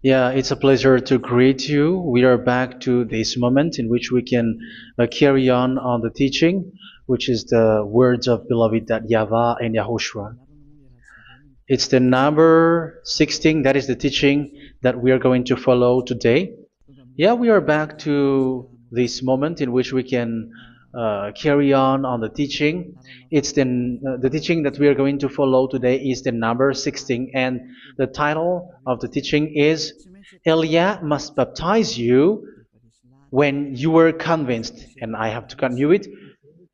Yeah, it's a pleasure to greet you. We are back to this moment in which we can carry on the teaching, which is the words of beloved that YAHVAH and YAHOSHUA. It's the number 16, that is the teaching that we are going to follow today. Yeah, we are back to this moment in which we can carry on the teaching. It's the teaching that we are going to follow today is the number 16, and the title of the teaching is Elia must baptize you when you were convinced, and I have to continue it,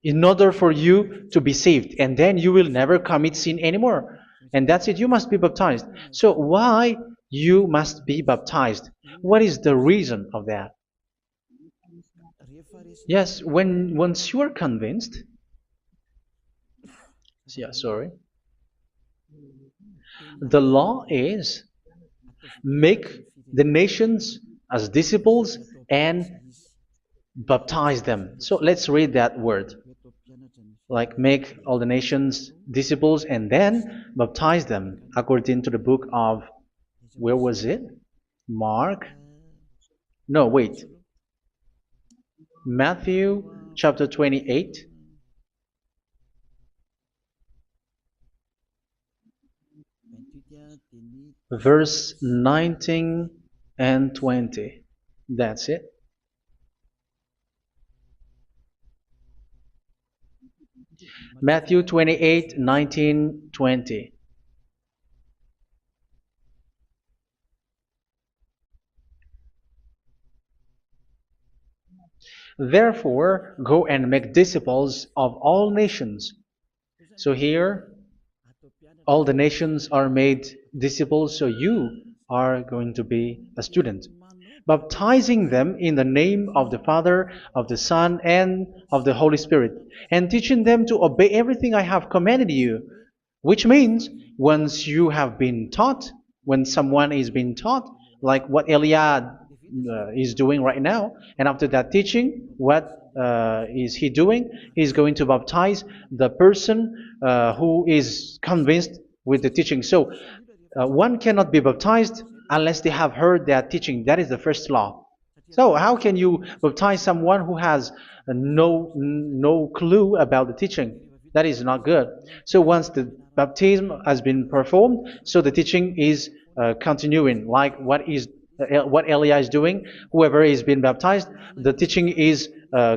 in order for you to be saved, and then you will never commit sin anymore. And that's it, you must be baptized. So why you must be baptized? What is the reason of that? Yes, once you are convinced, yeah, sorry, the law is make the nations as disciples and baptize them. So let's read that word. Like make all the nations disciples and then baptize them according to the book of, where was it? Mark? No, wait. Matthew chapter 28. Verse 19 and 20. That's it. Matthew 28, 19, 20. Therefore, go and make disciples of all nations. So here, all the nations are made disciples, so you are going to be a student. Baptizing them in the name of the Father, of the Son, and of the Holy Spirit, and teaching them to obey everything I have commanded you. Which means, once you have been taught, when someone is being taught, like what Eliad is doing right now, and after that teaching, what is he doing? He's going to baptize the person who is convinced with the teaching. So one cannot be baptized unless they have heard that teaching. That is the first law. So how can you baptize someone who has no clue about the teaching? That is not good. So once the baptism has been performed, so the teaching is continuing. Like what Elia is doing, whoever is being baptized, the teaching is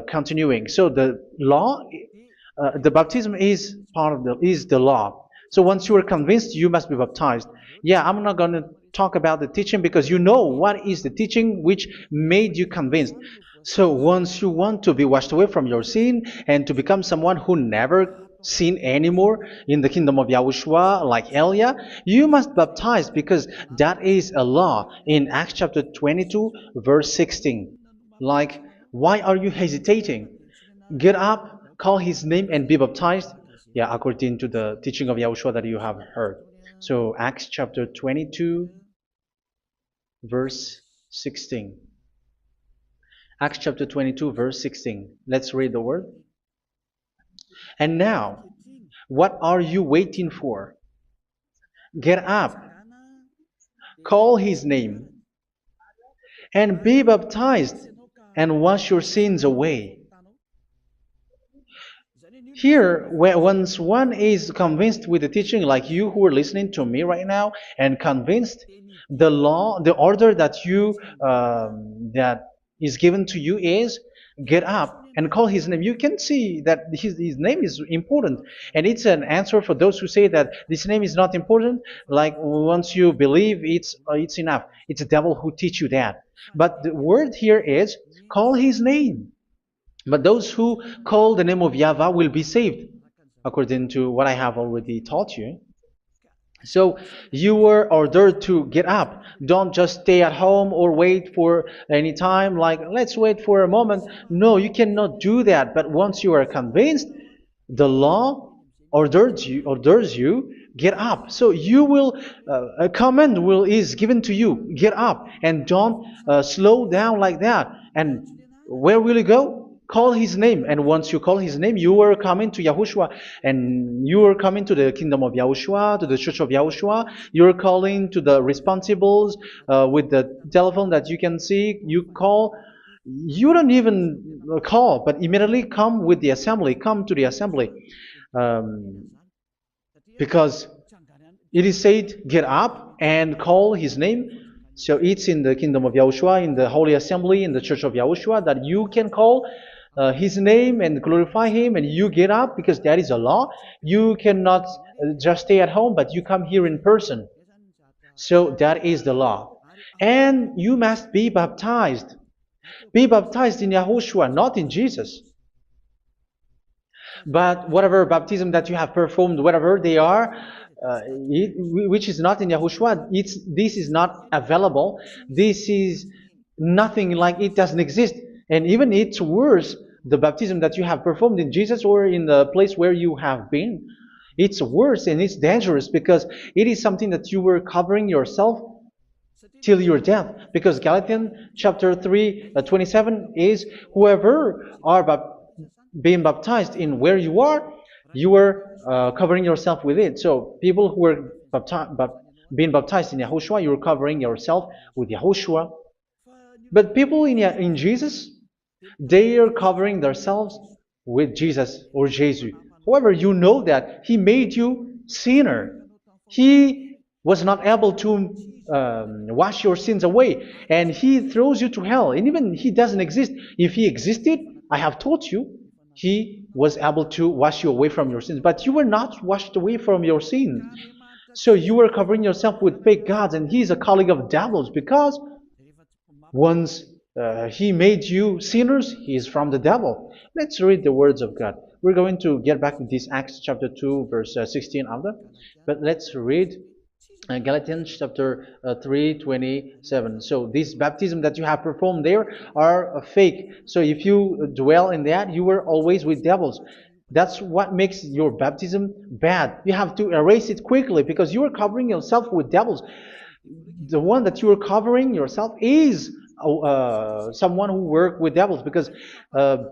continuing. So the law, the baptism is part of the law. So once you are convinced, you must be baptized. Yeah, I'm not going to talk about the teaching because you know what is the teaching which made you convinced. So once you want to be washed away from your sin and to become someone who never sin anymore in the kingdom of Yahushua, like Elia, you must baptize because that is a law in Acts chapter 22, verse 16. Like, why are you hesitating? Get up, call his name, and be baptized. Yeah, according to the teaching of Yahushua that you have heard. So Acts chapter 22, verse 16. Acts chapter 22, verse 16. Let's read the word. And now, what are you waiting for? Get up, call his name, and be baptized, and wash your sins away. Here, once one is convinced with the teaching, like you who are listening to me right now, and convinced, the law, the order that that is given to you is get up and call his name. You can see that his name is important, and it's an answer for those who say that this name is not important. Like once you believe, it's enough. It's the devil who teach you that. But the word here is call his name. But those who call the name of YAHVAH will be saved, according to what I have already taught you. So you were ordered to get up. Don't just stay at home or wait for any time, like let's wait for a moment. No, you cannot do that. But once you are convinced, the law orders you get up. So you will a command is given to you, get up, and don't slow down like that. And where will you go? call his name. And once you call his name, you are coming to Yahushua. And you are coming to the kingdom of Yahushua, to the church of Yahushua. You're calling to the responsibles with the telephone that you can see. You call. You don't even call, but immediately come with the assembly. Come to the assembly. Um, because it is said, get up and call his name. So it's in the kingdom of Yahushua, in the holy assembly, in the church of Yahushua, that you can call his name and glorify him, and you get up because that is a law. You cannot just stay at home, but you come here in person. So that is the law. And you must be baptized. Be baptized in Yahushua, not in Jesus. But whatever baptism that you have performed, whatever they are, which is not in Yahushua, this is not available. This is nothing, like it doesn't exist. And even it's worse, the baptism that you have performed in Jesus or in the place where you have been. It's worse and it's dangerous because it is something that you were covering yourself till your death. Because Galatians chapter 3, 27 is, whoever are being baptized in where you are covering yourself with it. So people who were being baptized in Yahushua, you're covering yourself with Yahushua. But people in Jesus, they are covering themselves with Jesus or Jesus. However, you know that He made you sinner. He was not able to wash your sins away, and He throws you to hell. And even He doesn't exist. If He existed, I have taught you, He was able to wash you away from your sins. But you were not washed away from your sins. So you were covering yourself with fake gods, and He is a colleague of devils, because once He made you sinners, He is from the devil. Let's read the words of God. We're going to get back to this Acts chapter 2, verse 16 after. But let's read Galatians chapter 3, 27. So this baptism that you have performed there are fake. So if you dwell in that, you were always with devils. That's what makes your baptism bad. You have to erase it quickly because you are covering yourself with devils. The one that you are covering yourself is someone who worked with devils, because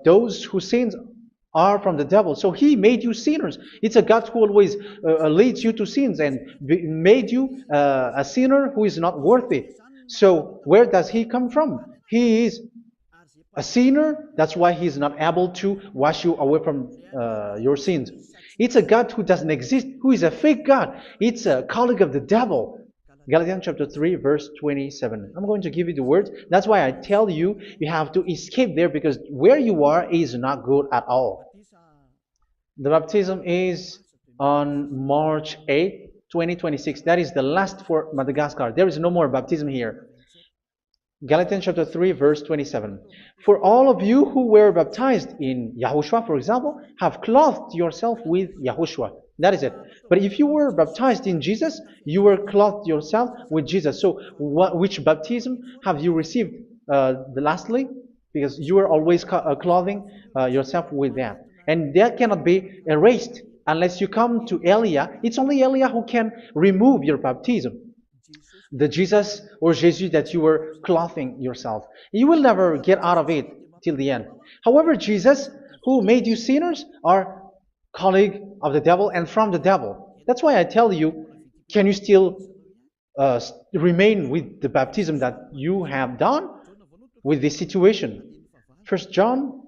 those who sins are from the devil. So He made you sinners. It's a God who always leads you to sins and made you a sinner who is not worthy. So where does He come from? He is a sinner. That's why He is not able to wash you away from your sins. It's a God who doesn't exist, who is a fake God. It's a colleague of the devil. Galatians chapter 3, verse 27. I'm going to give you the words. That's why I tell you, you have to escape there, because where you are is not good at all. The baptism is on March 8, 2026. That is the last for Madagascar. There is no more baptism here. Galatians chapter 3, verse 27. For all of you who were baptized in Yahushua, for example, have clothed yourself with Yahushua. That is it. But if you were baptized in Jesus, you were clothed yourself with Jesus. So which baptism have you received lastly? Because you are always clothing yourself with that. And that cannot be erased unless you come to Eliah. It's only Eliah who can remove your baptism. The Jesus or Jesus that you were clothing yourself. You will never get out of it till the end. However, Jesus, who made you sinners, are colleague of the devil and from the devil. That's why I tell you, can you still remain with the baptism that you have done with this situation? First John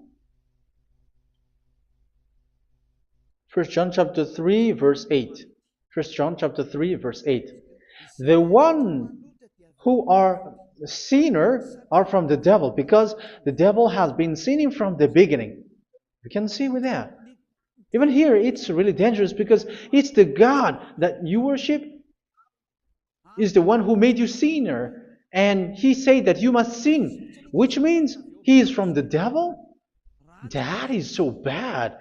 chapter 3, verse 8. First John chapter 3, verse 8. The one who are sinner are from the devil, because the devil has been sinning from the beginning. You can see with that. Even here, it's really dangerous, because it's the God that you worship is the one who made you sinner. And He said that you must sin, which means He is from the devil. That is so bad.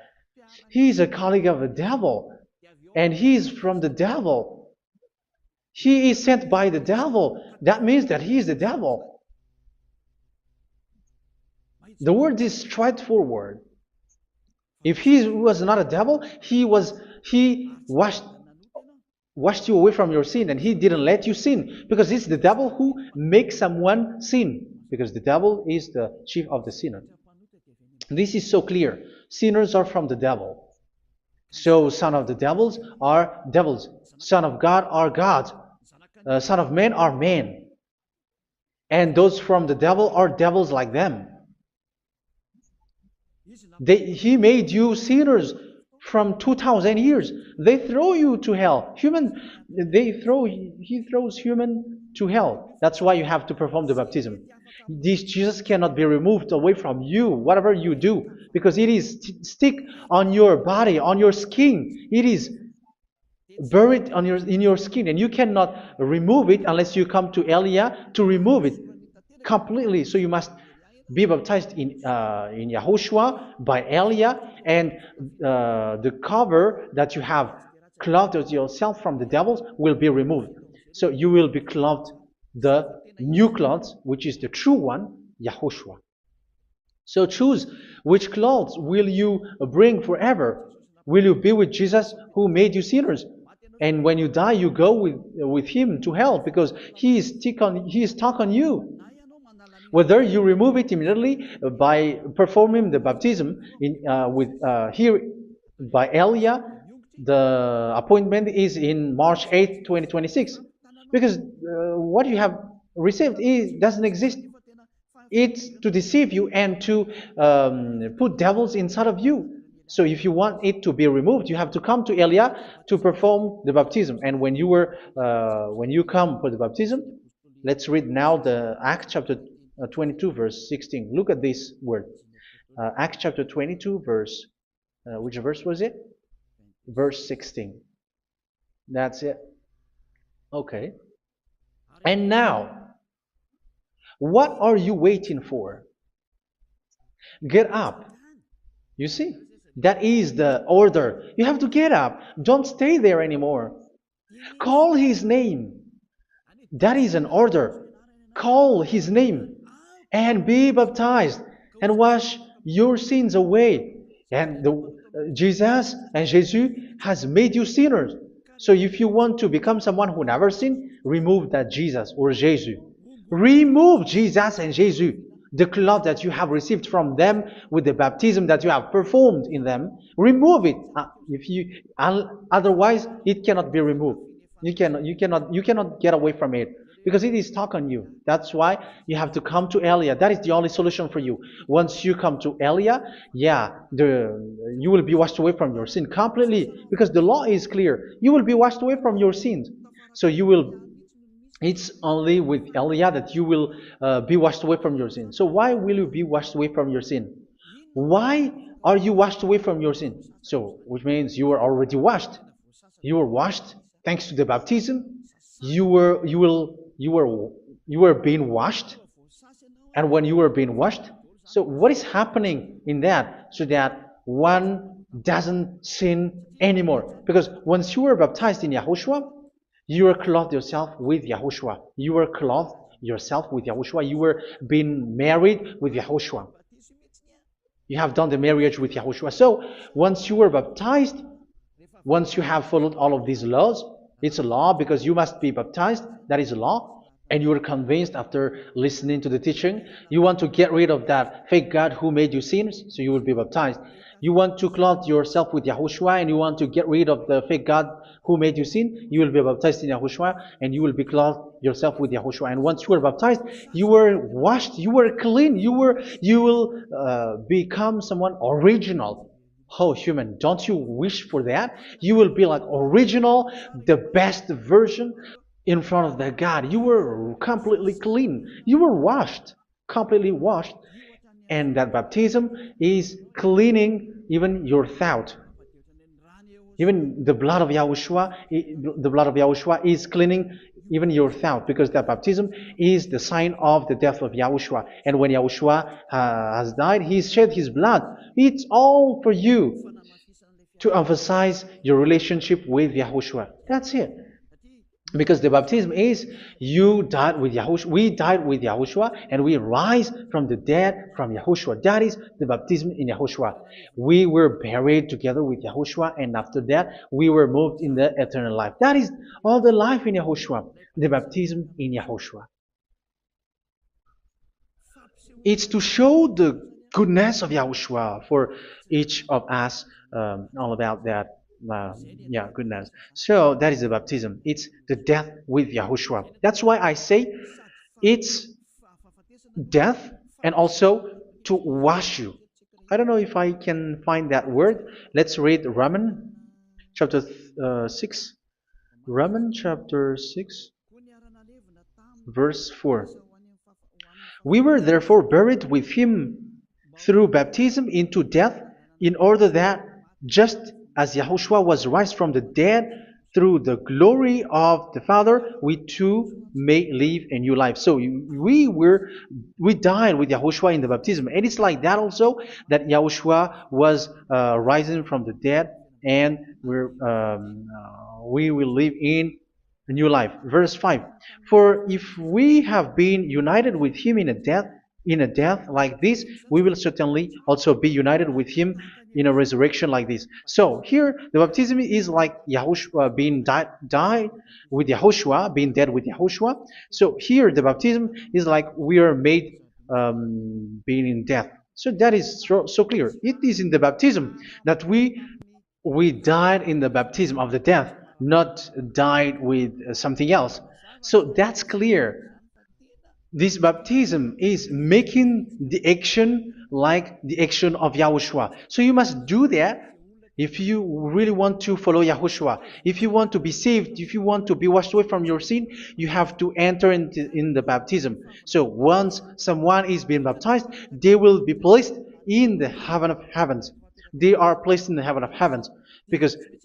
He is a colleague of the devil. And He is from the devil. He is sent by the devil. That means that He is the devil. The word is straightforward. If He was not a devil, He washed you away from your sin, and He didn't let you sin, because it's the devil who makes someone sin, because the devil is the chief of the sinner. This is so clear. Sinners are from the devil. So son of the devils are devils. Son of God are gods. Son of men are men. And those from the devil are devils like them. He made you sinners from 2,000 years. They throw you to hell. He throws human to hell. That's why you have to perform the baptism. This Jesus cannot be removed away from you, whatever you do, because it is stick on your body, on your skin. It is buried in your skin, and you cannot remove it unless you come to Elia to remove it completely. So you must be baptized in Yahushua by Elia, and the cover that you have clothed yourself from the devils will be removed. So you will be clothed the new clothes, which is the true one, Yahushua. So choose which clothes will you bring forever. Will you be with Jesus who made you sinners? And when you die, you go with him to hell because he is stuck on you. Whether you remove it immediately by performing the baptism here by Elia, the appointment is in March 8th, 2026. Because what you have received doesn't exist. It's to deceive you and to put devils inside of you. So if you want it to be removed, you have to come to Elia to perform the baptism. And when you come for the baptism, let's read now the Acts chapter 22 verse 16. Look at this word. Acts chapter 22 verse, which verse was it? Verse 16. That's it. Okay. And now, what are you waiting for? Get up. You see, that is the order. You have to get up. Don't stay there anymore. Call his name. That is an order. Call his name and be baptized and wash your sins away. And Jesus has made you sinners. So if you want to become someone who never sinned, remove that Jesus or Jesus. Remove Jesus and Jesus, the cloth that you have received from them with the baptism that you have performed in them. Remove it. Otherwise, it cannot be removed. You cannot get away from it because it is stuck on you. That's why you have to come to Elia. That is the only solution for you. Once you come to Elia, you will be washed away from your sin completely because the law is clear. You will be washed away from your sins. So it's only with Elia that you will be washed away from your sin. So why will you be washed away from your sin? Why are you washed away from your sin? So, which means you were already washed. You were washed thanks to the baptism. You were being washed, and when you were being washed, so what is happening in that? So that one doesn't sin anymore. Because once you were baptized in Yahushua, you were clothed yourself with Yahushua. You were clothed yourself with Yahushua. You were being married with Yahushua. You have done the marriage with Yahushua. So once you were baptized, once you have followed all of these laws, it's a law because you must be baptized. That is a law. And you are convinced after listening to the teaching, you want to get rid of that fake God who made you sinners, so you will be baptized. You want to clothe yourself with Yahushua and you want to get rid of the fake God who made you sin, you will be baptized in Yahushua and you will be clothed yourself with Yahushua. And once you are baptized, you were washed, you were clean, you will become someone original. Oh, human, don't you wish for that? You will be like original, the best version in front of that God. You were completely clean. You were washed, completely washed. And that baptism is cleaning even your thought. Even the blood of Yahushua is cleaning even your thought, because that baptism is the sign of the death of Yahushua. And when Yahushua has died, he shed his blood. It's all for you to emphasize your relationship with Yahushua. That's it. Because the baptism is you died with Yahushua, we died with Yahushua, and we rise from the dead from Yahushua. That is the baptism in Yahushua. We were buried together with Yahushua, and after that we were moved in the eternal life. That is all the life in Yahushua, the baptism in Yahushua. It's to show the goodness of Yahushua for each of us, all about that. Uh, yeah, goodness. So that is the baptism. It's the death with Yahushua. That's why I say it's death and also to wash you. I don't know if I can find that word. Let's read Romans chapter 6. Romans chapter 6, verse 4. We were therefore buried with him through baptism into death, in order that, just as Yahushua was raised from the dead through the glory of the Father, we too may live a new life. So we died with Yahushua in the baptism, and it's like that also that Yahushua was rising from the dead, and we will live in a new life. Verse 5. For if we have been united with him in a death like this, we will certainly also be united with him in a resurrection like this. So here the baptism is like Yahushua being died with Yahushua, being dead with Yahushua. So here the baptism is like we are made being in death. So that is so clear. It is in the baptism that we died in the baptism of the death, not died with something else. So that's clear. This baptism is making the action like the action of Yahushua. So you must do that if you really want to follow Yahushua. If you want to be saved, if you want to be washed away from your sin, you have to enter in the baptism. So once someone is being baptized, they will be placed in the heaven of heavens. They are placed in the heaven of heavens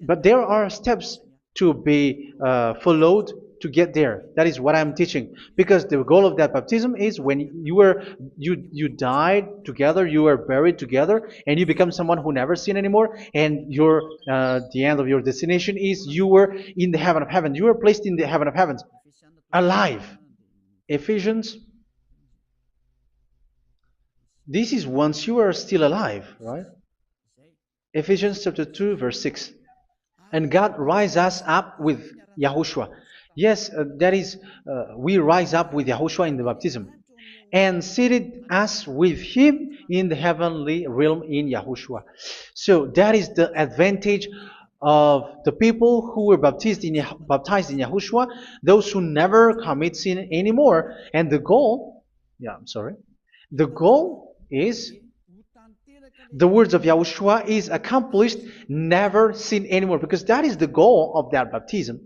but there are steps to be followed to get there. That is what I'm teaching. Because the goal of that baptism is when you died together, you were buried together, and you become someone who never sin anymore. And the end of your destination is you were in the heaven of heaven. You were placed in the heaven of heavens, alive. Ephesians. This is once you are still alive, right? Ephesians chapter 2, verse 6. And God rise us up with Yahushua. Yes, that is, we rise up with Yahushua in the baptism. And seated us with him in the heavenly realm in Yahushua. So that is the advantage of the people who were baptized in Yahushua, those who never commit sin anymore. And the goal, the goal is the words of Yahushua is accomplished, never sin anymore, because that is the goal of that baptism.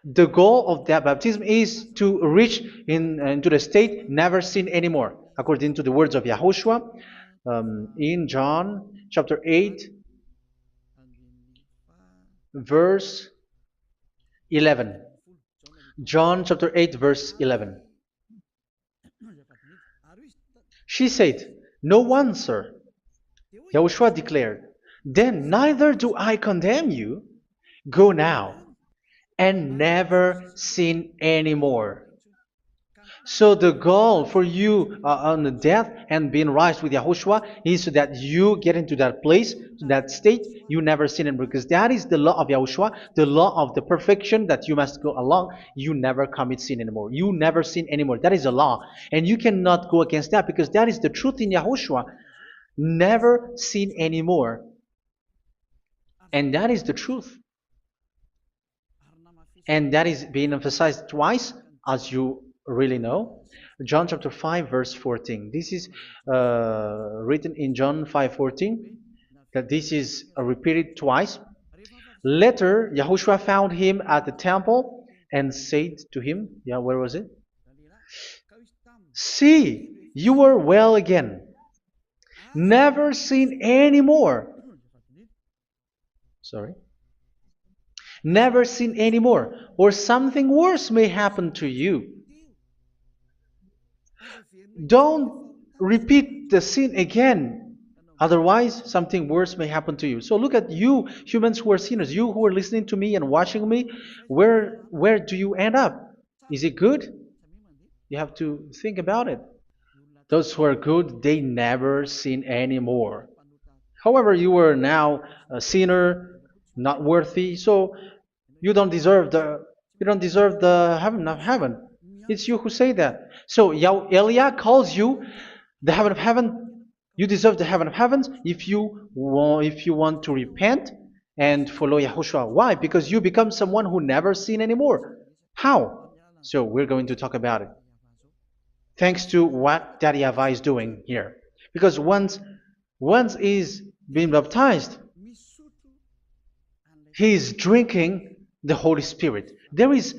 The goal of that baptism is to reach into the state never sin anymore, according to the words of Yahushua in John chapter 8, verse 11. John chapter 8, verse 11. She said, "No one, sir." Yahushua declared, "Then neither do I condemn you. Go now and never sin anymore." So the goal for you on the death and being raised with Yahushua is so that you get into that place, to that state, you never sin anymore. Because that is the law of Yahushua, the law of the perfection that you must go along. You never commit sin anymore. You never sin anymore. That is a law. And you cannot go against that because that is the truth in Yahushua. Never sin anymore. And that is the truth. And that is being emphasized twice, as you really know. John chapter 5, verse 14. This is written in John 5:14, that this is repeated twice. Later, Yahushua found him at the temple and said to him, where was it? "See, you are well again. Never sin anymore." Sorry. "Never sin anymore, or something worse may happen to you." Don't repeat the sin again. Otherwise, something worse may happen to you. So look at you, humans who are sinners, you who are listening to me and watching me. Where do you end up? Is it good? You have to think about it. Those who are good, they never sin anymore. However, you are now a sinner, not worthy, so you don't deserve the heaven of heaven. It's you who say that. So Eliah calls you the heaven of heaven You deserve the heaven of heavens if you want to repent and follow Yahushua. Why? Because you become someone who never sin anymore. How? So we're going to talk about it. Thanks to what Daddy Yahvah is doing here. Because once he's been baptized, he is drinking the Holy Spirit. There is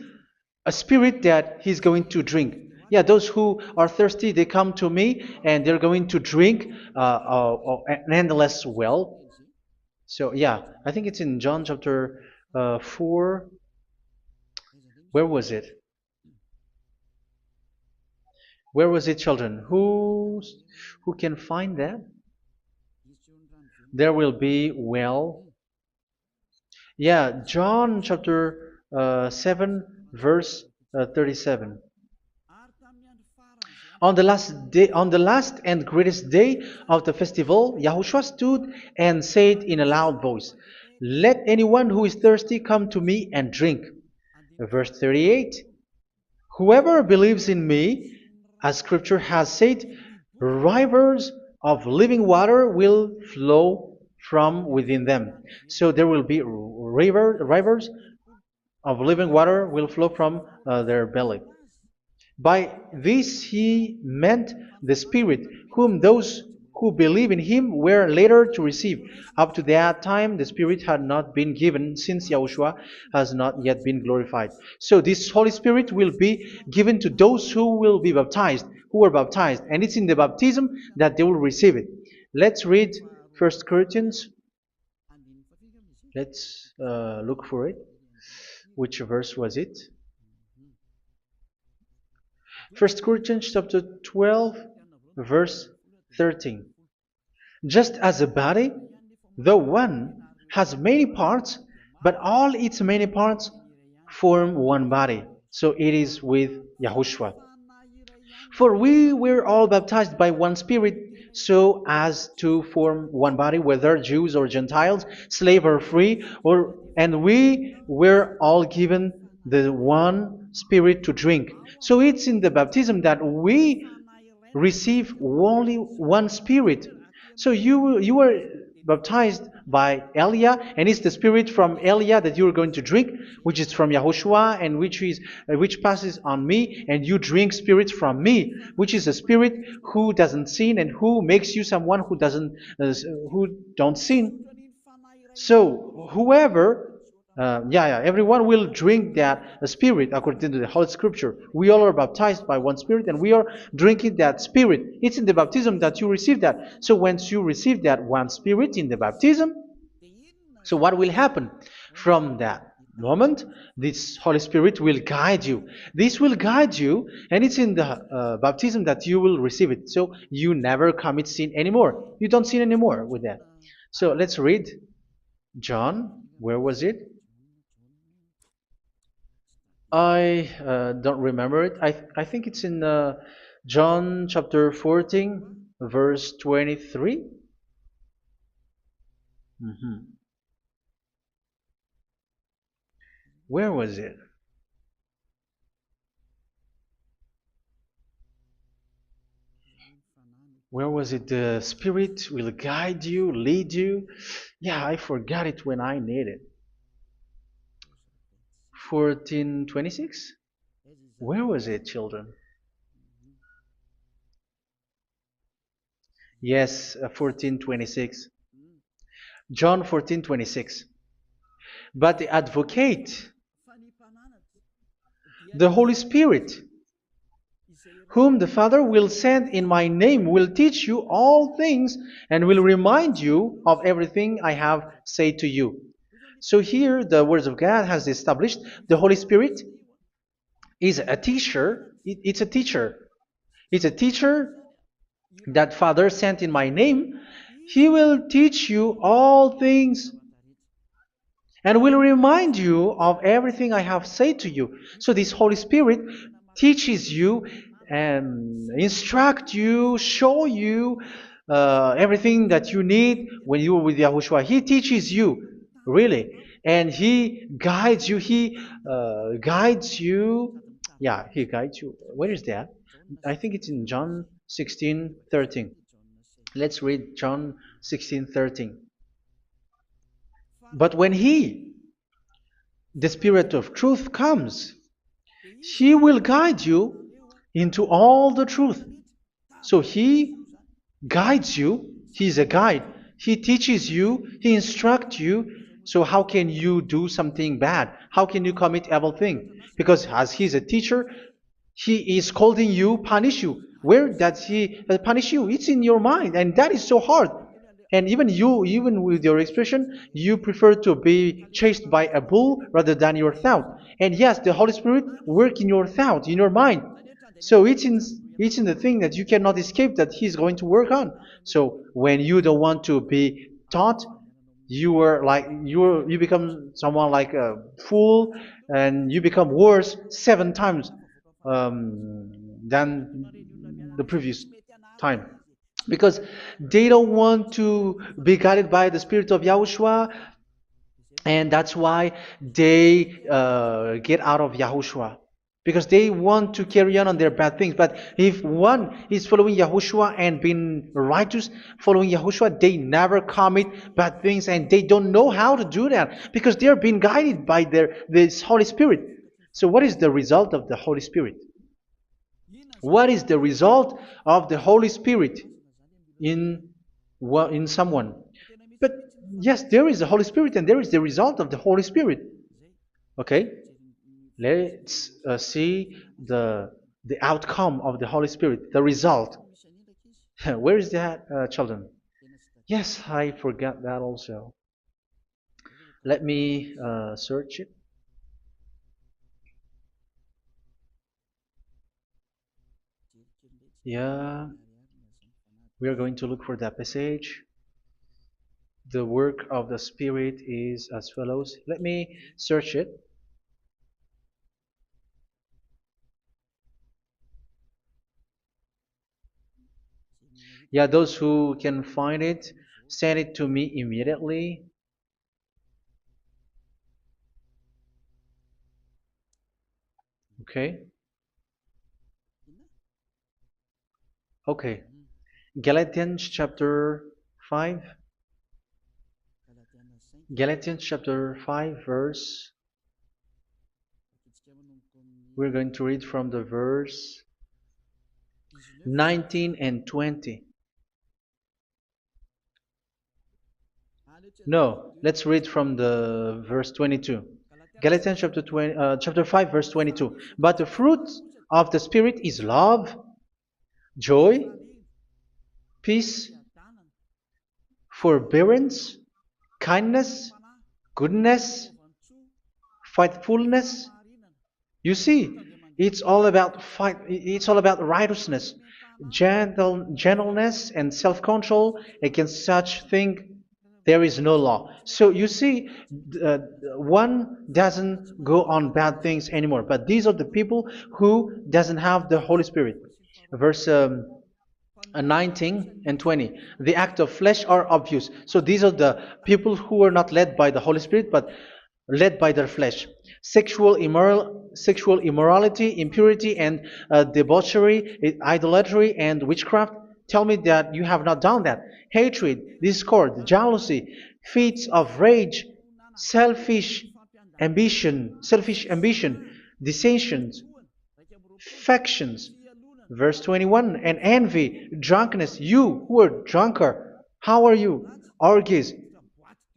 a spirit that he's going to drink. Yeah, those who are thirsty, they come to me and they're going to drink an endless well. So, yeah, I think it's in John chapter 4. Where was it? Where was it, children? Who can find that? There will be well. Yeah, John chapter 7, verse 37. On the last and greatest day of the festival, Yahushua stood and said in a loud voice, "Let anyone who is thirsty come to me and drink." Verse 38, "Whoever believes in me, as Scripture has said, rivers of living water will flow from within them." So there will be rivers of living water will flow from their belly. By this he meant the Spirit, whom those who believe in him were later to receive. Up to that time, the Spirit had not been given, since Yahushua has not yet been glorified. So this Holy Spirit will be given to those who will be baptized, who are baptized, and it's in the baptism that they will receive it. Let's read 1 Corinthians. Let's look for it. Which verse was it? 1 Corinthians chapter 12, verse 13. Just as a body, though one, has many parts, but all its many parts form one body. So it is with Yahushua. For we were all baptized by one Spirit, so as to form one body, whether Jews or Gentiles, slave or free, and we were all given the one Spirit to drink. So it's in the baptism that we receive only one Spirit. So you were baptized by Elia, and it's the Spirit from Elia that you are going to drink, which is from Yahushua, and which passes on me, and you drink Spirit from me, which is a Spirit who doesn't sin and who makes you someone who don't sin. So whoever everyone will drink that Spirit according to the Holy Scripture. We all are baptized by one Spirit, and we are drinking that Spirit. It's in the baptism that you receive that. So once you receive that one Spirit in the baptism, so what will happen? From that moment, this Holy Spirit will guide you. This will guide you, and it's in the baptism that you will receive it. So you never commit sin anymore. You don't sin anymore with that. So let's read John. Where was it? I don't remember it. I think it's in John chapter 14, verse 23. Mhm. Where was it? Where was it? The Spirit will guide you, lead you. Yeah, I forgot it when I need it. 14:26? Where was it, children? Yes, 14:26. John 14:26. But the advocate, the Holy Spirit, whom the Father will send in my name, will teach you all things and will remind you of everything I have said to you. So here the words of God has established the Holy Spirit is a teacher. It's a teacher. It's a teacher that Father sent in my name. He will teach you all things and will remind you of everything I have said to you. So this Holy Spirit teaches you and instruct you, show you everything that you need when you are with Yahushua. He teaches you, really, and He guides you. He guides you. Yeah, He guides you. Where is that? I think it's in John 16:13. Let's read John 16:13. But when He, the Spirit of truth, comes, He will guide you into all the truth. So He guides you. He's a guide. He teaches you. He instructs you. So how can you do something bad? How can you commit evil thing? Because as He's a teacher, He is scolding you, punish you. Where does He punish you? It's in your mind, and that is so hard. And even you, even with your expression, you prefer to be chased by a bull rather than your thought. And yes, the Holy Spirit work in your thought, in your mind. So it's in the thing that you cannot escape that He's going to work on. So when you don't want to be taught, you become someone like a fool, and you become worse 7 times than the previous time, because they don't want to be guided by the Spirit of Yahushua, and that's why they get out of Yahushua, because they want to carry on their bad things. But if one is following Yahushua and being righteous, following Yahushua, they never commit bad things, and they don't know how to do that because they are being guided by this Holy Spirit. So what is the result of the Holy Spirit? What is the result of the Holy Spirit in in someone? But yes, there is the Holy Spirit, and there is the result of the Holy Spirit. Okay, let's see the outcome of the Holy Spirit, the result. Where is that, children? Yes, I forgot that also. Let me search it. Yeah, we are going to look for that passage. The work of the Spirit is as follows. Let me search it. Yeah, those who can find it, send it to me immediately. Okay. Okay. Galatians chapter 5. Galatians chapter 5, verse. We're going to read from the verse 19 and 20. No, let's read from the verse 22. Galatians chapter 5, verse 22. But the fruit of the Spirit is love, joy, peace, forbearance, kindness, goodness, faithfulness. You see, it's all about righteousness, gentleness, and self-control. Against such thing there is no law. So you see, uh, one doesn't go on bad things anymore. But these are the people who doesn't have the Holy Spirit. Verse 19 and 20. The act of flesh are obvious. So these are the people who are not led by the Holy Spirit, but led by their flesh. Sexual immorality, impurity, and debauchery, idolatry, and witchcraft. Tell me that you have not done that. Hatred, discord, jealousy, fits of rage, selfish ambition, dissensions, factions. Verse 21, and envy, drunkenness. You who are drunkard, how are you? Orgies.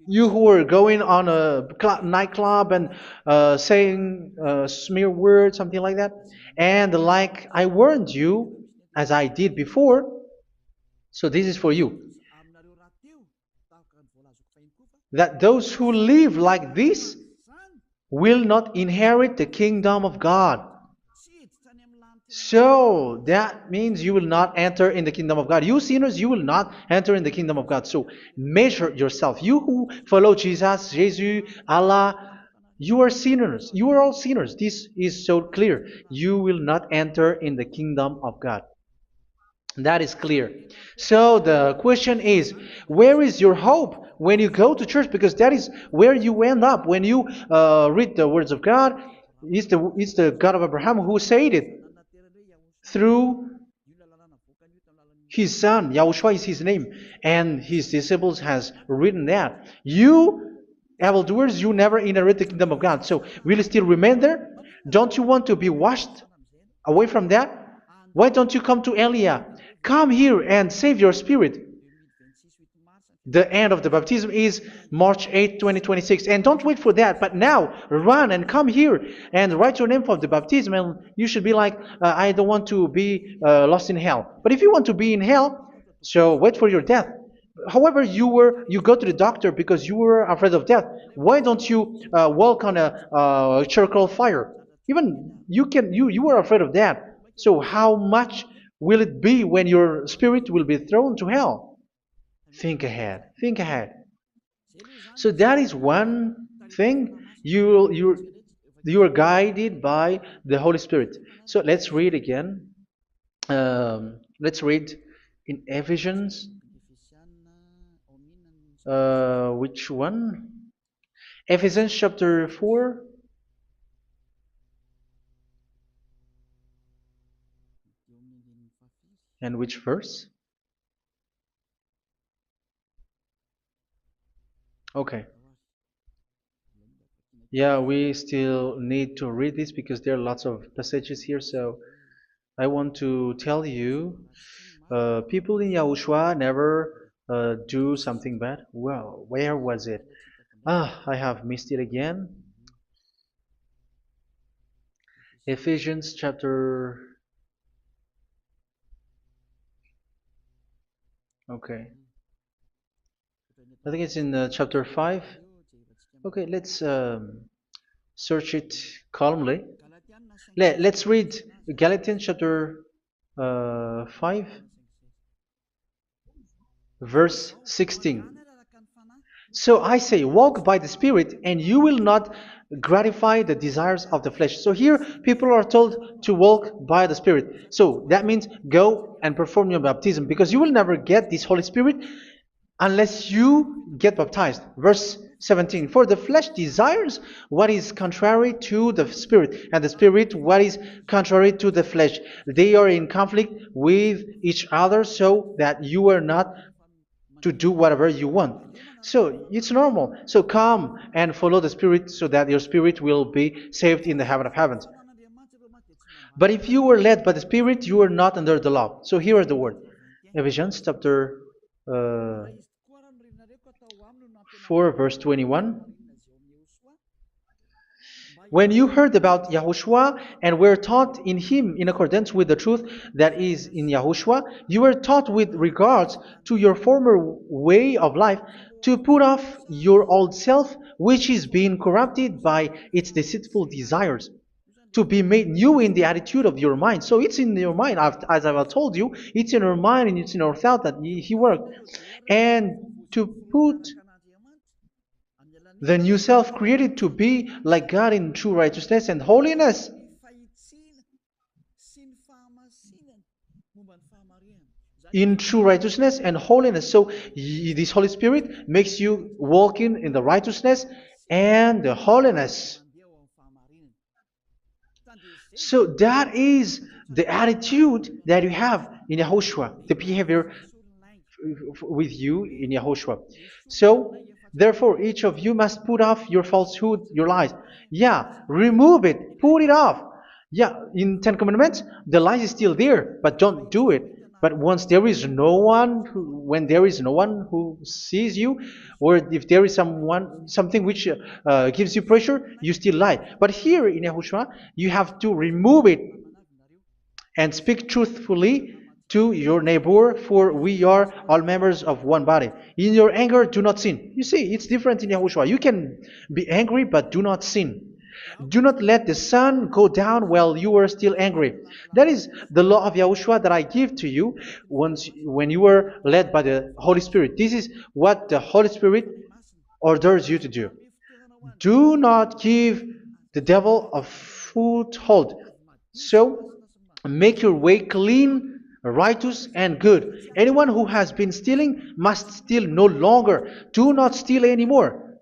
You who are going on a nightclub and saying smear words, something like that. And like I warned you, as I did before, so this is for you, that those who live like this will not inherit the kingdom of God. So that means you will not enter in the kingdom of God. You sinners, you will not enter in the kingdom of God. So measure yourself. You who follow Jesus, Allah, you are sinners. You are all sinners. This is so clear. You will not enter in the kingdom of God. That is clear. So the question is, where is your hope when you go to church? Because that is where you end up when you read the words of God. It's the God of Abraham who said it through His son, Yahushua is his name, and his disciples has written that. You, evildoers, you never inherit the kingdom of God. So will you still remain there? Don't you want to be washed away from that? Why don't you come to Elia? Come here and save your spirit. The end of the baptism is March 8th, 2026. And don't wait for that, but now run and come here and write your name for the baptism. And you should be like, I don't want to be lost in hell. But if you want to be in hell, so wait for your death. However, you go to the doctor because you were afraid of death. Why don't you walk on a charcoal fire? Even you were afraid of that. So how much will it be when your spirit will be thrown to hell? Think ahead. Think ahead. So that is one thing. You are guided by the Holy Spirit. So let's read again. Let's read in Ephesians. Which one? Ephesians chapter 4. And which verse? Okay. Yeah, we still need to read this because there are lots of passages here. So I want to tell you, people in Yahushua never do something bad. Well, where was it? I have missed it again. Ephesians chapter. Okay. I think it's in chapter 5. Okay, let's search it calmly. Let's read Galatians chapter 5, verse 16. So I say, walk by the Spirit, and you will not gratify the desires of the flesh. So here, people are told to walk by the Spirit. So that means go and perform your baptism, because you will never get this Holy Spirit unless you get baptized. Verse 17. For the flesh desires what is contrary to the Spirit, and the Spirit what is contrary to the flesh. They are in conflict with each other, so that you are not to do whatever you want. So it's normal. So come and follow the Spirit so that your spirit will be saved in the heaven of heavens. But if you were led by the Spirit, you are not under the law. So here are the word. Ephesians chapter 4 verse 21. When you heard about Yahushua and were taught in him in accordance with the truth that is in Yahushua, you were taught with regards to your former way of life to put off your old self, which is being corrupted by its deceitful desires, to be made new in the attitude of your mind. So it's in your mind, as I've told you, it's in your mind and it's in your thought that he worked. And to put the new self created to be like God in true righteousness and holiness. In true righteousness and holiness. So this Holy Spirit makes you walking in the righteousness and the holiness. So that is the attitude that you have in Yahushua, the behavior with you in Yahushua. So therefore, each of you must put off your falsehood, your lies. Yeah, remove it, put it off. Yeah, in Ten Commandments, the lies is still there, but don't do it. But once there is no one, when there is no one who sees you, or if there is something which gives you pressure, you still lie. But here in Yahushua, you have to remove it and speak truthfully to your neighbor, for we are all members of one body. In your anger, do not sin. You see, it's different in Yahushua. You can be angry, but do not sin. Do not let the sun go down while you are still angry. That is the law of Yahushua that I give to you when you were led by the Holy Spirit. This is what the Holy Spirit orders you to do. Do not give the devil a foothold. So, make your way clean, righteous, and good. Anyone who has been stealing must steal no longer. Do not steal anymore.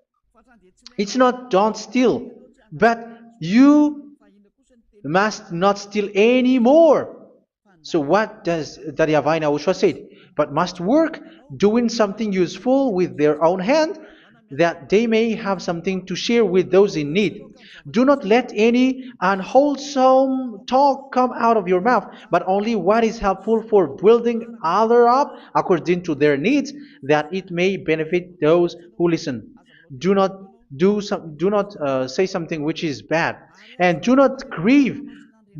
It's not don't steal, but you must not steal anymore. So what does the YAHVAH in YAHOSHUA say? But must work doing something useful with their own hand, that they may have something to share with those in need. Do not let any unwholesome talk come out of your mouth, but only what is helpful for building other up according to their needs, that it may benefit those who listen. Do not do not say something which is bad, and do not grieve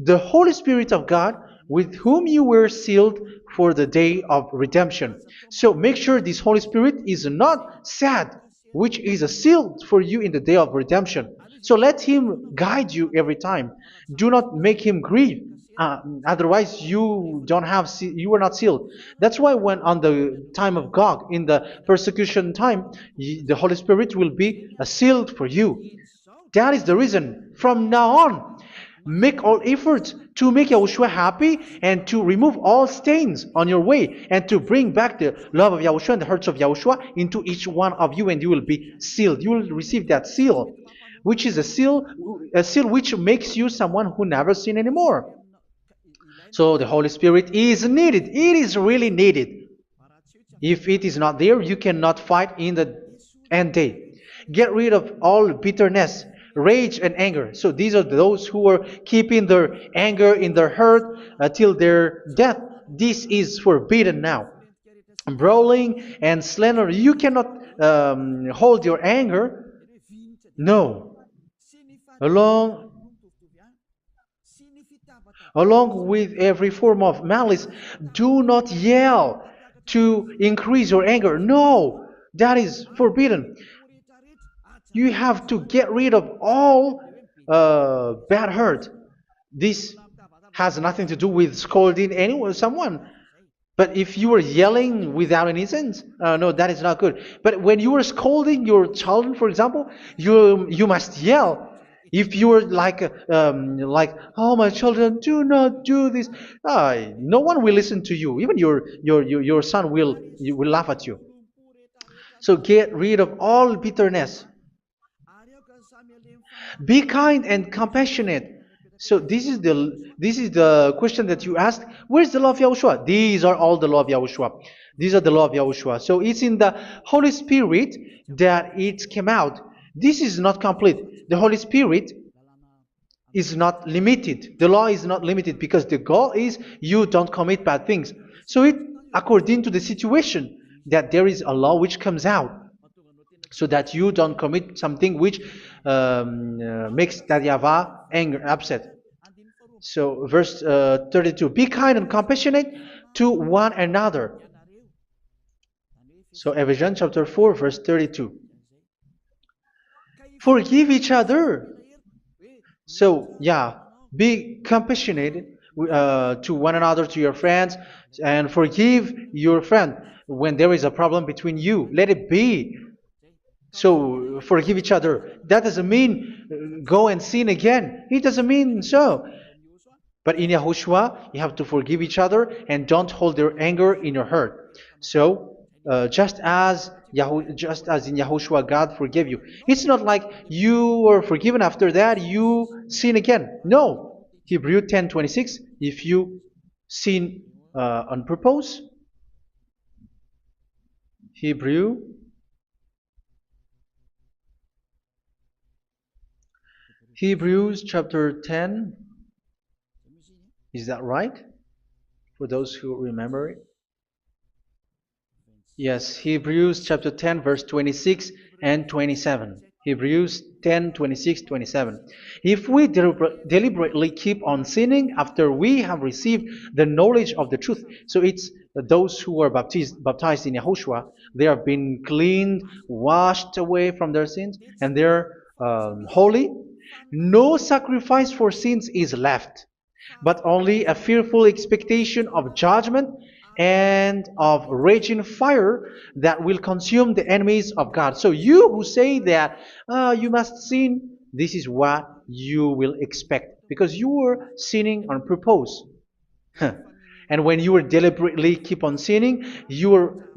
the Holy Spirit of God, with whom you were sealed for the day of redemption. So make sure this Holy Spirit is not sad, which is a seal for you in the day of redemption. So let him guide you every time. Do not make him grieve. Otherwise, you are not sealed. That's why when on the time of God, in the persecution time, the Holy Spirit will be a sealed for you. That is the reason. From now on, make all efforts to make Yahushua happy and to remove all stains on your way and to bring back the love of Yahushua and the hearts of Yahushua into each one of you, and you will be sealed. You will receive that seal, which is a seal which makes you someone who never sin anymore. So the Holy Spirit is needed. It is really needed. If it is not there, you cannot fight in the end day. Get rid of all bitterness, rage, and anger. So these are those who are keeping their anger in their heart till their death. This is forbidden now. Brawling and slander. You cannot hold your anger. No. Along Along with every form of malice, do not yell to increase your anger. No, that is forbidden. You have to get rid of all bad hurt. This has nothing to do with scolding anyone, someone. But if you are yelling without any sense, no, that is not good. But when you are scolding your children, for example, you must yell. If you are like, oh my children, do not do this, no one will listen to you. Even your son will laugh at you. So get rid of all bitterness. Be kind and compassionate. So this is the question that you asked. Where's the law of Yahushua? These are all the law of Yahushua. These are the law of Yahushua. So it's in the Holy Spirit that it came out. This is not complete. The Holy Spirit is not limited. The law is not limited because the goal is you don't commit bad things. So it according to the situation that there is a law which comes out, so that you don't commit something which makes that YAHVAH angry, upset. So verse 32, be kind and compassionate to one another. So Ephesians chapter 4 verse 32. Forgive each other. So yeah, be compassionate to one another, to your friends, and forgive your friend when there is a problem between you. Let it be. So forgive each other. That doesn't mean go and sin again. It doesn't mean so. But in Yahushua, you have to forgive each other and don't hold their anger in your heart. So just as in Yahushua, God forgave you. It's not like you were forgiven after that you sin again. No. Hebrew 10:26. If you sin on purpose, Hebrews chapter 10. Is that right? For those who remember it? Yes, Hebrews chapter 10 verse 26 and 27. Hebrews 10, 26, 27. If we deliberately keep on sinning after we have received the knowledge of the truth, so it's those who are baptized in Yahushua, they have been cleaned, washed away from their sins, and they're holy. No sacrifice for sins is left, but only a fearful expectation of judgment and of raging fire that will consume the enemies of God. So you who say that you must sin, this is what you will expect, because you were sinning on purpose. And when you were deliberately keep on sinning, your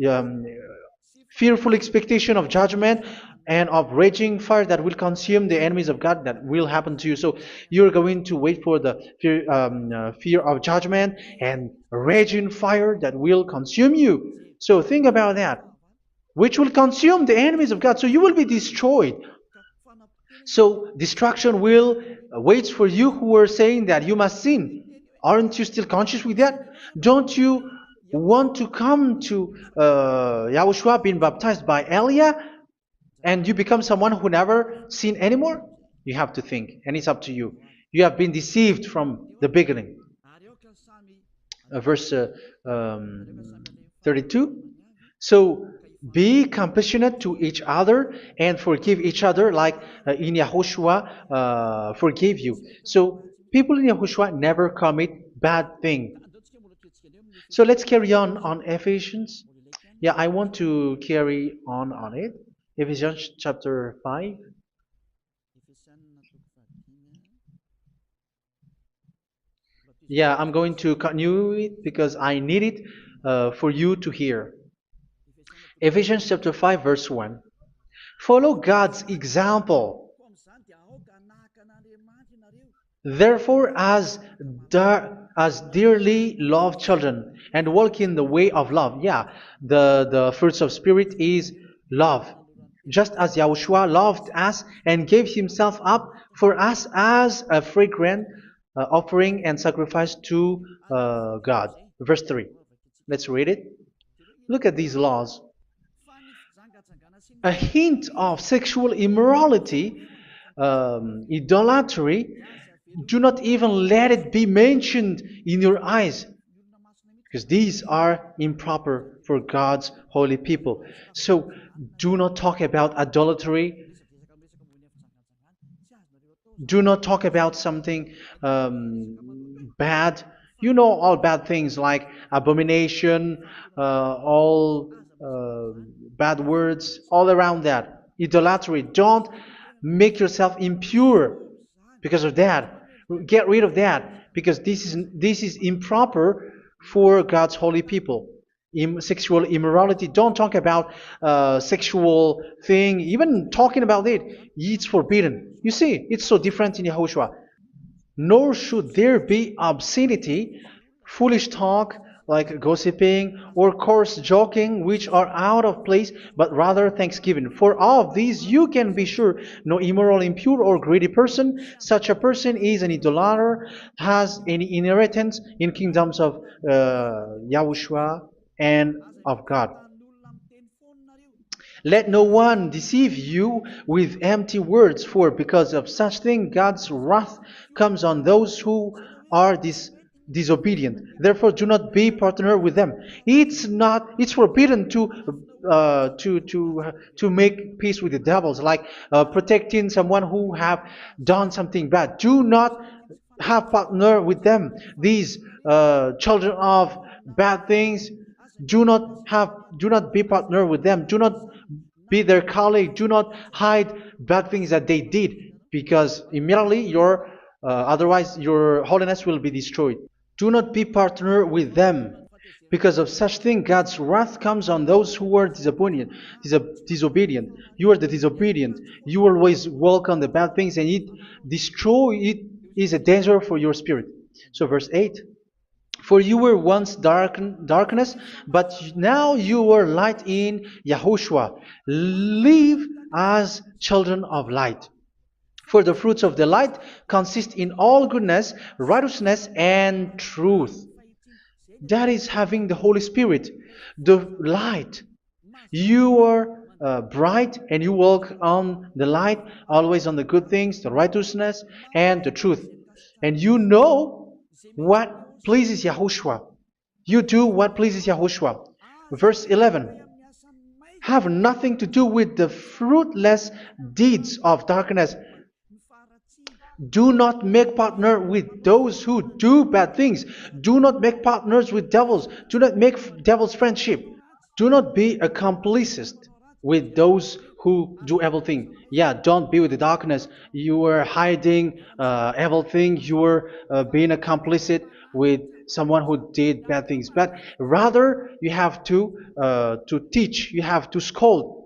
fearful expectation of judgment and of raging fire that will consume the enemies of God that will happen to you. So you're going to wait for the fear of judgment and raging fire that will consume you. So think about that, which will consume the enemies of God. So you will be destroyed. So destruction will wait for you who are saying that you must sin. Aren't you still conscious with that? Don't you want to come to Yahushua being baptized by Elia and you become someone who never sin anymore? You have to think, and it's up to you. You have been deceived from the beginning. Verse 32. So be compassionate to each other and forgive each other like in Yahushua forgave you. So people in Yahushua never commit bad thing. So let's carry on Ephesians. Yeah, I want to carry on it. Ephesians chapter 5. Yeah, I'm going to continue it because I need it for you to hear. Ephesians chapter 5 verse 1. Follow God's example. Therefore, as dearly loved children, and walk in the way of love. Yeah, the fruits of spirit is love. Just as Yahushua loved us and gave himself up for us as a fragrant offering and sacrifice to God. Verse 3. Let's read it. Look at these laws. A hint of sexual immorality, idolatry, do not even let it be mentioned in your eyes, because these are improper for God's holy people. So do not talk about idolatry. Do not talk about something bad. You know all bad things like abomination, all bad words, all around that. Idolatry. Don't make yourself impure because of that. Get rid of that because this is improper for God's holy people. Sexual immorality. Don't talk about sexual thing. Even talking about it, it's forbidden. You see, it's so different in Yahushua. Nor should there be obscenity, foolish talk like gossiping or coarse joking, which are out of place, but rather thanksgiving. For of these you can be sure: no immoral, impure, or greedy person, such a person is an idolater, has any inheritance in kingdoms of Yahushua and of God. Let no one deceive you with empty words, for because of such thing God's wrath comes on those who are disobedient. Therefore, do not be partner with them. It's forbidden to make peace with the devils, like protecting someone who have done something bad. Do not have partner with them. These children of bad things, do not be partner with them. Do not be their colleague. Do not hide bad things that they did, because immediately otherwise your holiness will be destroyed. Do not be partner with them. Because of such thing, God's wrath comes on those who are disobedient. You are the disobedient. You always walk on the bad things, and it is a danger for your spirit. So verse 8. For you were once darkness, but now you are light in Yahushua. Live as children of light. For the fruits of the light consist in all goodness, righteousness, and truth. That is having the Holy Spirit, the light. You are bright and you walk on the light, always on the good things, the righteousness, and the truth. And you know what pleases Yahushua. You do what pleases Yahushua. Verse 11. Have nothing to do with the fruitless deeds of darkness. Do not make partner with those who do bad things. Do not make partners with devils. Do not make devils friendship. Do not be accomplices with those who do evil thing. Yeah, don't be with the darkness. You are hiding evil thing. You are being a complicit with someone who did bad things. But rather, you have to teach. You have to scold.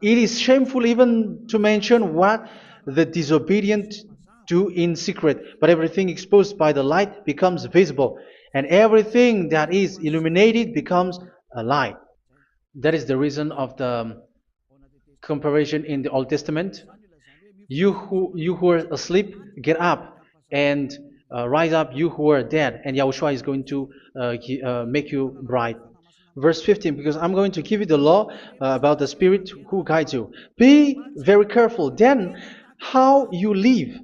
It is shameful even to mention what the disobedient do in secret, but everything exposed by the light becomes visible, and everything that is illuminated becomes a light. That is the reason of the comparison in the Old Testament. You who are asleep, get up and rise up, you who are dead, and Yahushua is going to make you bright. Verse 15, because I'm going to give you the law about the Spirit who guides you. Be very careful then how you live,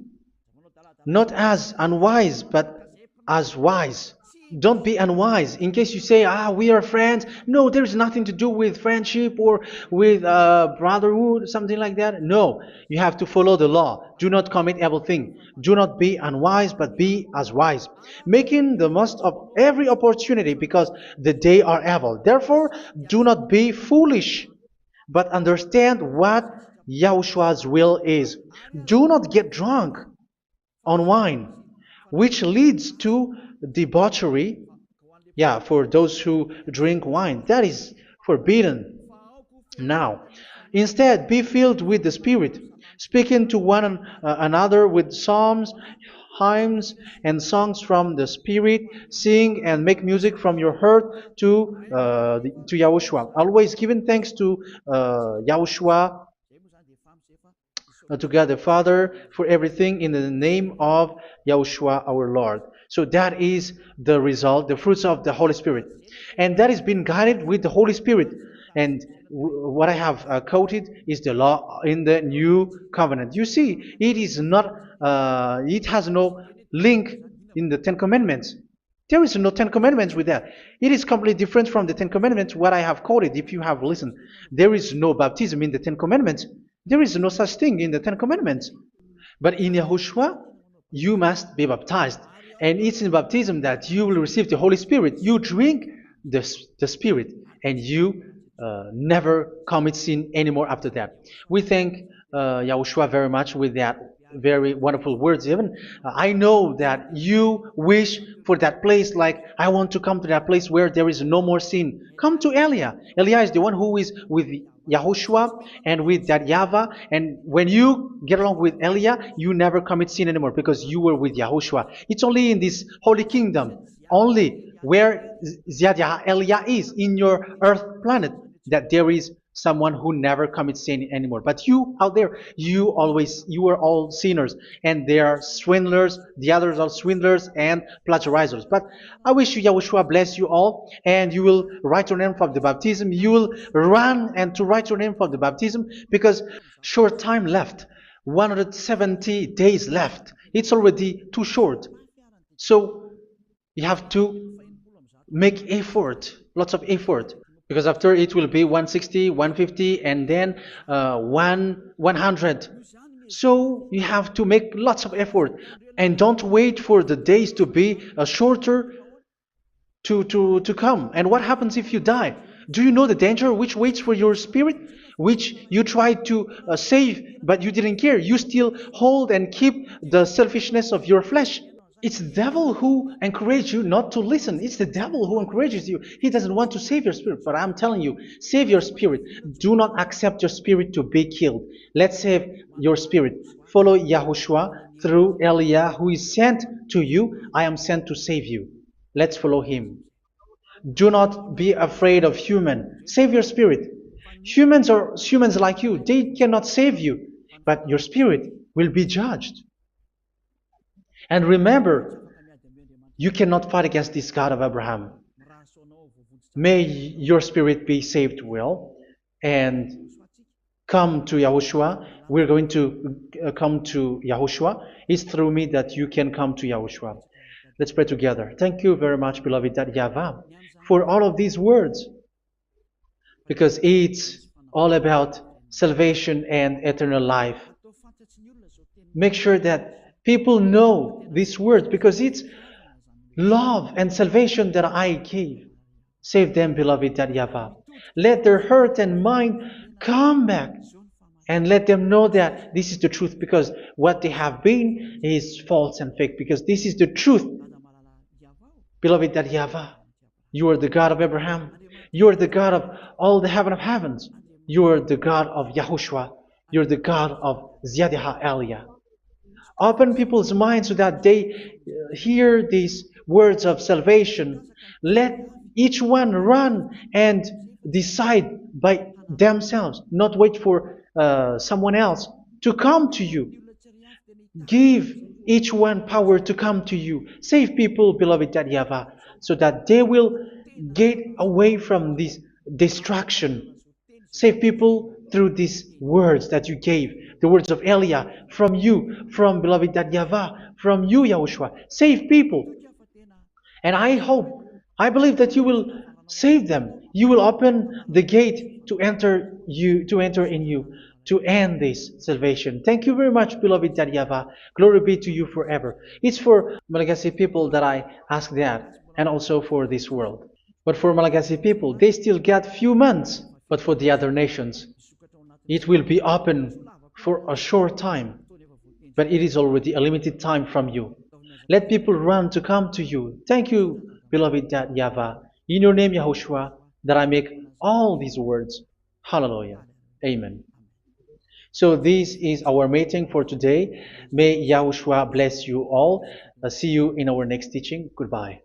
not as unwise, but as wise. Don't be unwise. In case you say, we are friends. No, there's nothing to do with friendship or with brotherhood, something like that. No, you have to follow the law. Do not commit evil thing. Do not be unwise, but be as wise, making the most of every opportunity, because the day are evil. Therefore, do not be foolish, but understand what Yahushua's will is. Do not get drunk on wine, which leads to debauchery. Yeah, for those who drink wine, that is forbidden now. Instead, be filled with the Spirit, speaking to one another with psalms, hymns, and songs from the Spirit. Sing and make music from your heart to Yahushua. Always giving thanks to Yahushua, to God the Father, for everything in the name of Yahushua our Lord. So that is the result, the fruits of the Holy Spirit. And that is being guided with the Holy Spirit. And what I have quoted is the law in the new covenant. You see, it is not, it has no link in the Ten Commandments. There is no Ten Commandments with that. It is completely different from the Ten Commandments, what I have quoted, if you have listened. There is no baptism in the Ten Commandments. There is no such thing in the Ten Commandments. But in Yahushua, you must be baptized. And it's in baptism that you will receive the Holy Spirit. You drink the Spirit, and you never commit sin anymore after that. We thank Yahushua very much with that very wonderful words. Even I know that you wish for that place, like I want to come to that place where there is no more sin. Come to Elia. Elia is the one who is with Yahushua and with that YAHVAH, and when you get along with Elia, you never commit sin anymore because you were with Yahushua. It's only in this holy kingdom, only where Ziad Elia is, in your earth planet, that there is someone who never commits sin anymore. But you out there, you are all sinners, and they are swindlers. The others are swindlers and plagiarizers. But I wish you, Yahushua, bless you all, and you will write your name for the baptism. You will run and to write your name for the baptism, because short time left, 170 days left. It's already too short. So you have to make effort, lots of effort, because after it will be 160, 150, and then 100. So you have to make lots of effort, and don't wait for the days to be shorter to come. And what happens if you die? Do you know the danger which waits for your spirit, which you tried to save, but you didn't care? You still hold and keep the selfishness of your flesh. It's the devil who encourages you not to listen. It's the devil who encourages you. He doesn't want to save your spirit. But I'm telling you, save your spirit. Do not accept your spirit to be killed. Let's save your spirit. Follow Yahushua through Elia, who is sent to you. I am sent to save you. Let's follow him. Do not be afraid of human. Save your spirit. Humans are humans like you. They cannot save you. But your spirit will be judged. And remember, you cannot fight against this God of Abraham. May your spirit be saved well and come to Yahushua. We're going to come to Yahushua. It's through me that you can come to Yahushua. Let's pray together. Thank you very much, beloved YAHVAH, for all of these words, because it's all about salvation and eternal life. Make sure that people know these words, because it's love and salvation that I gave. Save them, beloved YAHVAH. Let their heart and mind come back, and let them know that this is the truth, because what they have been is false and fake, because this is the truth. Beloved YAHVAH, you are the God of Abraham. You are the God of all the heaven of heavens. You are the God of YAHOSHUA. You're the God of Ziyadiha Aliyah. Open people's minds so that they hear these words of salvation. Let each one run and decide by themselves, not wait for someone else to come to you. Give each one power to come to you. Save people, beloved YAHVAH, so that they will get away from this destruction. Save people through these words that you gave, the words of Elia, from you, from beloved YAHVAH, from you, Yahushua. Save people. And I hope, I believe that you will save them. You will open the gate to enter in you, to end this salvation. Thank you very much, beloved YAHVAH. Glory be to you forever. It's for Malagasy people that I ask that, and also for this world. But for Malagasy people, they still get few months. But for the other nations, it will be open for a short time. But it is already a limited time from you. Let people run to come to you. Thank you, beloved YAHVAH. In your name, Yahushua, that I make all these words. Hallelujah. Amen. So this is our meeting for today. May Yahushua bless you all. See you in our next teaching. Goodbye.